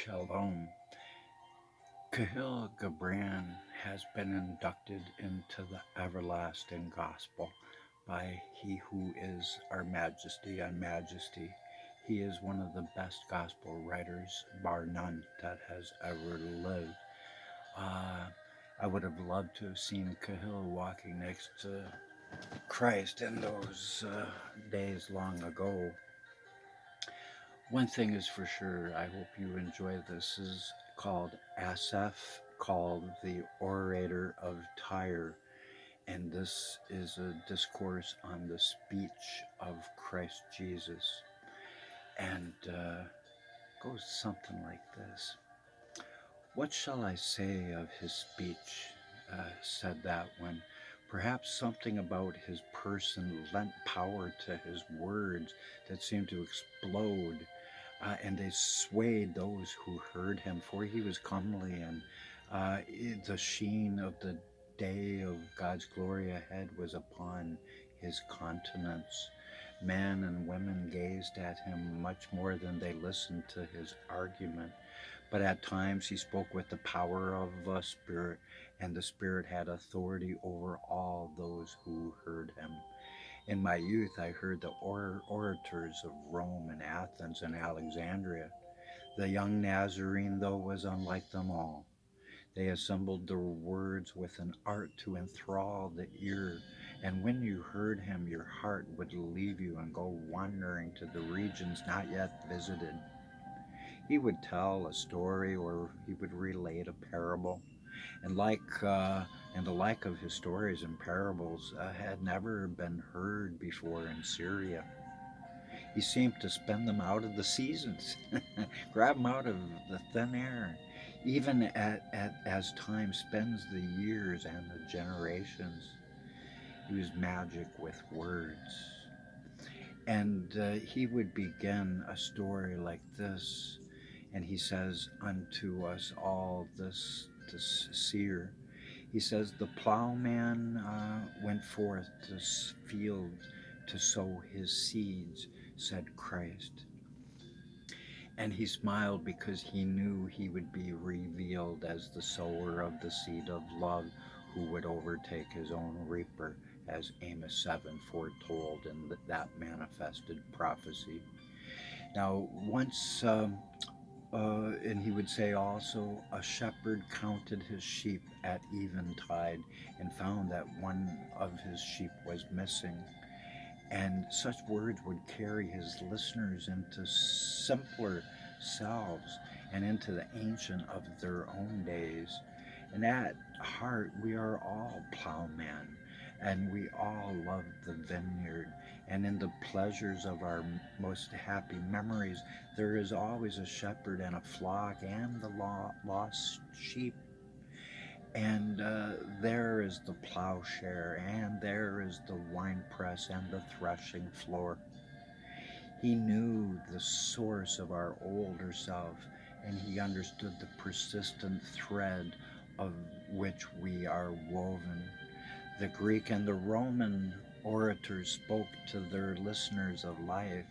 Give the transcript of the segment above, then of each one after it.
Shalom. Kahil Gibran has been inducted into the everlasting gospel by He who is our Majesty on Majesty. He is one of the best gospel writers, bar none, that has ever lived. Uh, I would have loved to have seen Kahil walking next to Christ in those days long ago. One thing is for sure, I hope you enjoy this, is called Asaph, called the Orator of Tyre, and this is a discourse on the speech of Christ Jesus, and goes something like this. What shall I say of his speech? Said that one. Perhaps something about his person lent power to his words that seemed to explode, and they swayed those who heard him, for he was comely, and the sheen of the day of God's glory ahead was upon his countenance. Men and women gazed at him much more than they listened to his argument. But at times he spoke with the power of a spirit, and the spirit had authority over all those who heard him. In my youth, I heard the orators of Rome and Athens and Alexandria. The young Nazarene, though, was unlike them all. They assembled their words with an art to enthrall the ear, and when you heard him, your heart would leave you and go wandering to the regions not yet visited. He would tell a story or he would relate a parable, and the like of his stories and parables had never been heard before in Syria. He seemed to spend them out of the seasons, grab them out of the thin air, even as time spends the years and the generations. He was magic with words. And he would begin a story like this, and he says unto us all this seer. He says, the plowman went forth to field to sow his seeds, said Christ. And he smiled because he knew he would be revealed as the sower of the seed of love, who would overtake his own reaper, as Amos 7 foretold in that manifested prophecy. Now, once, and he would say also, a shepherd counted his sheep at eventide and found that one of his sheep was missing. And such words would carry his listeners into simpler selves and into the ancient of their own days. And at heart, we are all plowmen, and we all love the vineyard. And in the pleasures of our most happy memories, there is always a shepherd and a flock and the lost sheep. And there is the plowshare, and there is the winepress and the threshing floor. He knew the source of our older self, and he understood the persistent thread of which we are woven. The Greek and the Roman orators spoke to their listeners of life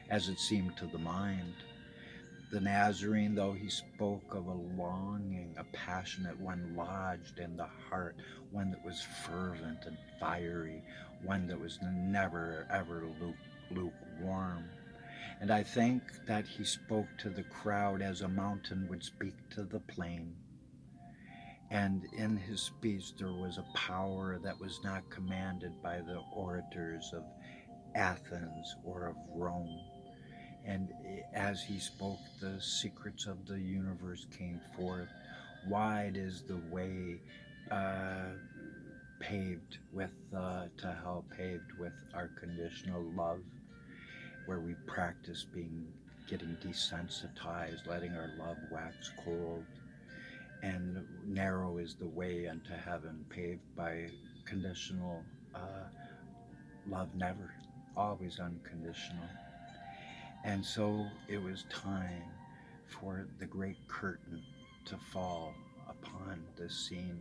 as it seemed to the mind. The Nazarene, though, he spoke of a longing, a passionate one lodged in the heart, one that was fervent and fiery, one that was never ever lukewarm. And I think that he spoke to the crowd as a mountain would speak to the plain. And in his speech there was a power that was not commanded by the orators of Athens or of Rome. And as he spoke, the secrets of the universe came forth. Wide is the way paved with, to hell, paved with our conditional love, where we practice getting desensitized, letting our love wax cold. And narrow is the way unto heaven, paved by conditional love, never, always unconditional. And so it was time for the great curtain to fall upon this scene.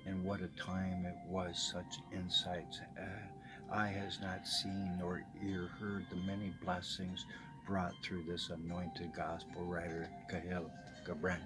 And what a time it was, such insights. Eye has not seen nor ear heard the many blessings brought through this anointed gospel writer, Kahil Gabran.